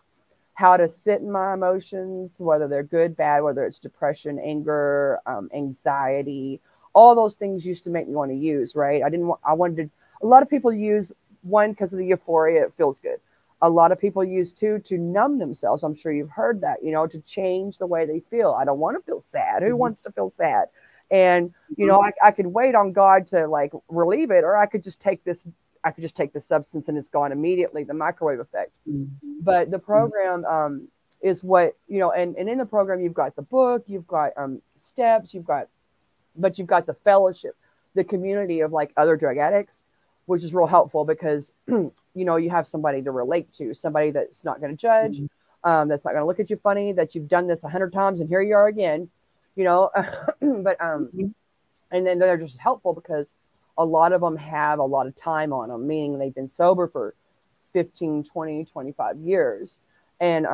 how to sit in my emotions, whether they're good, bad, whether it's depression, anger, anxiety. All those things used to make me want to use, right? I wanted to, a lot of people use one because of the euphoria, it feels good. A lot of people use two to numb themselves. I'm sure you've heard that, to change the way they feel. I don't want to feel sad. Who mm-hmm, wants to feel sad? And, mm-hmm, I could wait on God to like relieve it, or I could just take the substance and it's gone immediately, the microwave effect. mm-hmm, But the program is what and in the program you've got the book, you've got steps, you've got the fellowship, the community of like other drug addicts, which is real helpful because you have somebody to relate to, somebody that's not going to judge, mm-hmm, that's not going to look at you funny, that you've done this 100 times and here you are again, but mm-hmm, and then they're just helpful because a lot of them have a lot of time on them, meaning they've been sober for 15, 20, 25 years. And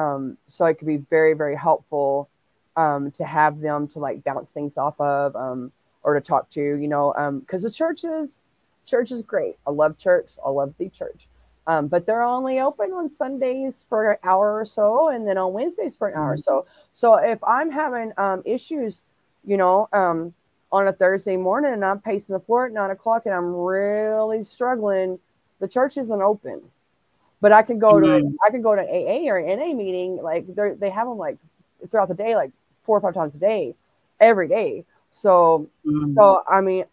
so it could be very, very helpful to have them to like bounce things off of, or to talk to, because the church is great. I love church. I love the church. But they're only open on Sundays for an hour or so, and then on Wednesdays for an hour or mm-hmm, so. So if I'm having issues, you know, on a Thursday morning and I'm pacing the floor at 9 o'clock and I'm really struggling, the church isn't open. But I can go to AA or an NA meeting. Like they have them like throughout the day, like 4 or 5 times a day, every day. So mm-hmm, so I mean,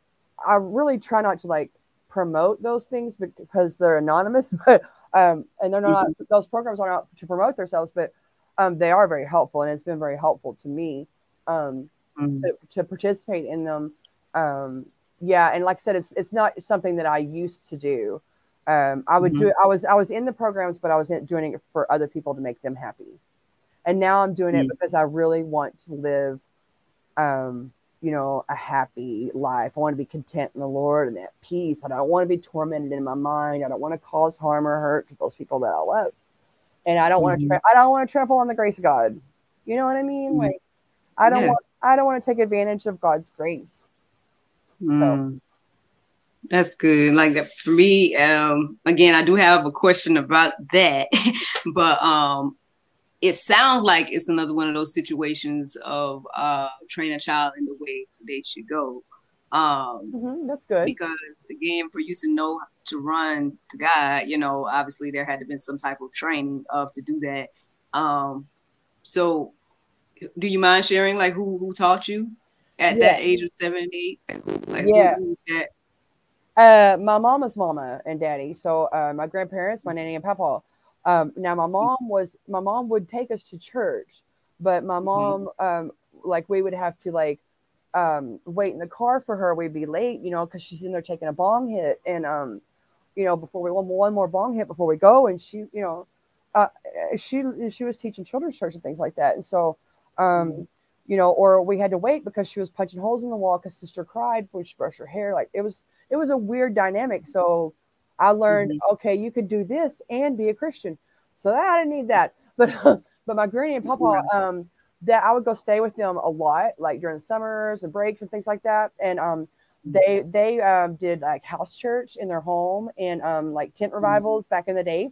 I really try not to like promote those things because they're anonymous, but and they're not mm-hmm, those programs are not to promote themselves, but they are very helpful, and it's been very helpful to me um, mm-hmm, to participate in them. Um, yeah, and like I said, it's not something that I used to do. I would do mm-hmm, it. I was in the programs, but I was doing it for other people to make them happy. And now I'm doing it because I really want to live, um, a happy life. I want to be content in the Lord and at peace. I don't want to be tormented in my mind. I don't want to cause harm or hurt to those people that I love. And mm-hmm, I don't want to trample on the grace of God. You know what I mean? mm-hmm. Like Yeah. I don't want to take advantage of God's grace. So Mm. That's good. Like that for me, again, I do have a question about that, but it sounds like it's another one of those situations of train a child in the way they should go. that's good. Because again, for you to know to run to God, obviously there had to been some type of training of to do that. So do you mind sharing like who taught you at Yeah. that age of 7 and 8? Like Yeah. who was that? My mama's mama and daddy. So my grandparents, my nanny and papa. Now my mom would take us to church, but my Mm-hmm. mom like we would have to like wait in the car for her. We'd be late, because she's in there taking a bong hit, and before we one more bong hit before we go, and uh, she was teaching children's church and things like that, and so Mm-hmm. or we had to wait because she was punching holes in the wall because sister cried before she brushed her hair. Like it was a weird dynamic. So I learned, Mm-hmm. okay, you could do this and be a Christian. So that I didn't need that, but but my granny and papa, Right. that I would go stay with them a lot, like during the summers and breaks and things like that, and they did like house church in their home and like tent Mm-hmm. revivals back in the day,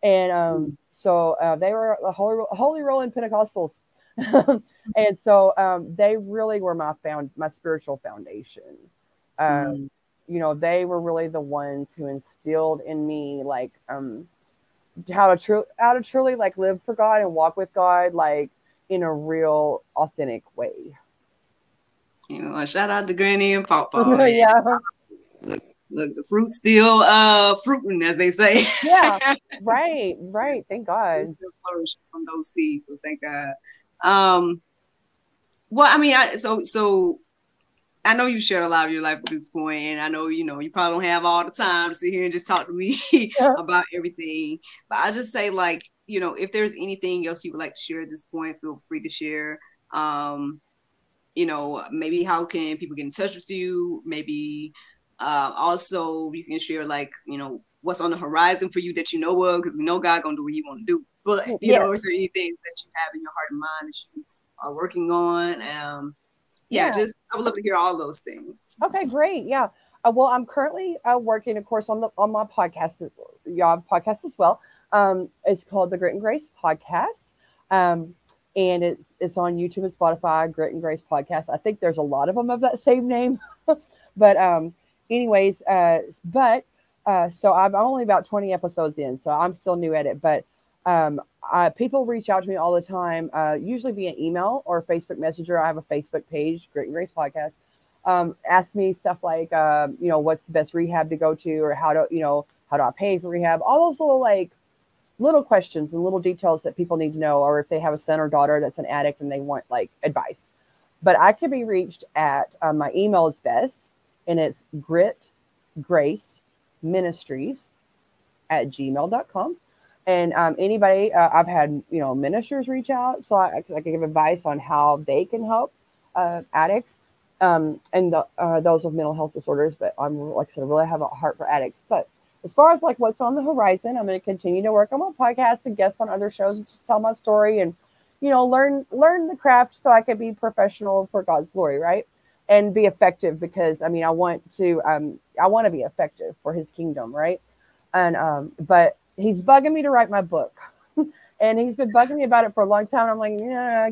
and so they were the holy rolling Pentecostals, and so they really were my spiritual foundation. Um, Mm-hmm. they were really the ones who instilled in me like how to truly like live for God and walk with God like in a real authentic way. Shout out to Granny and Pawpaw. Yeah. Look, the fruit's still fruiting, as they say. Yeah. Right. Thank God. Still flourishing from those seeds. So thank God. Well, I mean, so I know you shared a lot of your life at this point, and I know, you probably don't have all the time to sit here and just talk to me about everything. But I just say, like, if there's anything else you would like to share at this point, feel free to share. Maybe how can people get in touch with you? Maybe also you can share, like, what's on the horizon for you that you know of, because we know God gonna do what He want to do. But is there anything that you have in your heart and mind that you are working on? I would love to hear all those things. Okay, great. Yeah. Well, I'm currently working, of course, on my podcast. You have a podcast as well. It's called the Grit and Grace Podcast. And it's on YouTube and Spotify, Grit and Grace Podcast. I think there's a lot of them of that same name. But anyways, so I'm only about 20 episodes in, so I'm still new at it. But people reach out to me all the time, usually via email or Facebook Messenger. I have a Facebook page, Grit and Grace Podcast. Ask me stuff like, what's the best rehab to go to, or how do I pay for rehab? All those little questions and little details that people need to know, or if they have a son or daughter that's an addict and they want like advice. But I can be reached at my email is best, and it's gritgraceministries@gmail.com. And anybody, I've had, ministers reach out, so I can give advice on how they can help addicts and those with mental health disorders. But I'm, like I said, I really have a heart for addicts. But as far as like what's on the horizon, I'm going to continue to work on my podcast and guest on other shows and just tell my story and, learn the craft so I can be professional for God's glory, right? And be effective, because I want to be effective for His kingdom, right? And but He's bugging me to write my book, and he's been bugging me about it for a long time. I'm like, no.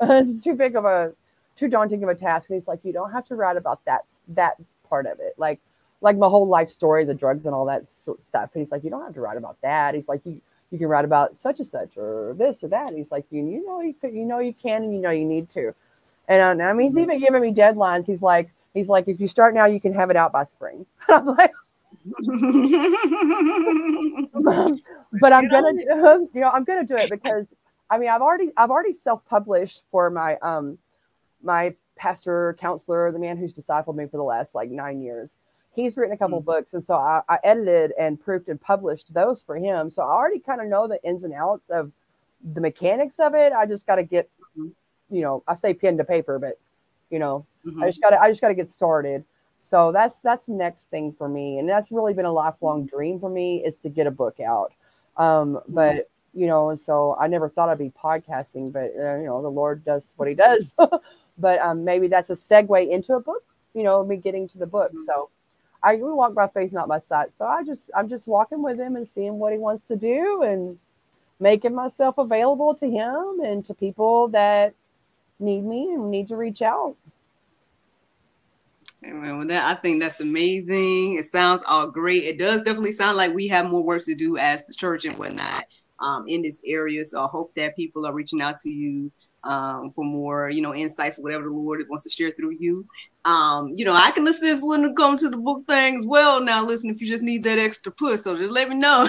It's too daunting of a task. And he's like, you don't have to write about that part of it. Like my whole life story, the drugs and all that stuff. And he's like, you don't have to write about that. He's like, you can write about such and such or this or that. He's like, you can, and you need to. And he's even giving me deadlines. He's like, if you start now, you can have it out by spring. I'm like, but I'm gonna do it, because I've already self-published for my my pastor, counselor, the man who's discipled me for the last 9 years. He's written a couple of books, and so I edited and proofed and published those for him. So I already kind of know the ins and outs of the mechanics of it. I just got to get, I say pen to paper, but I just got to get started. So that's the next thing for me. And that's really been a lifelong dream for me, is to get a book out. But, and so I never thought I'd be podcasting, but, the Lord does what He does. But maybe that's a segue into a book, me getting to the book. So we walk by faith, not by sight. So I'm just walking with Him and seeing what He wants to do, and making myself available to Him and to people that need me and need to reach out. Well, I think that's amazing. It sounds all great. It does definitely sound like we have more work to do as the church and whatnot in this area. So I hope that people are reaching out to you for more, insights, whatever the Lord wants to share through you. I can assist when it comes to the book thing as well. Now, listen, if you just need that extra push, so just let me know.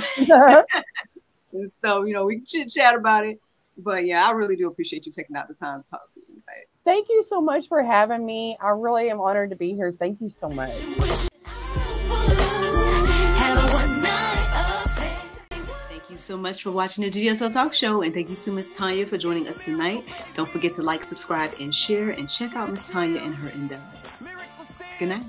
And so, we can chit chat about it. But yeah, I really do appreciate you taking out the time to talk to me. Right? Thank you so much for having me. I really am honored to be here. Thank you so much. Thank you so much for watching the GSL Talk Show, and thank you to Miss Tonya for joining us tonight. Don't forget to like, subscribe, and share, and check out Miss Tonya and her endeavors. Good night.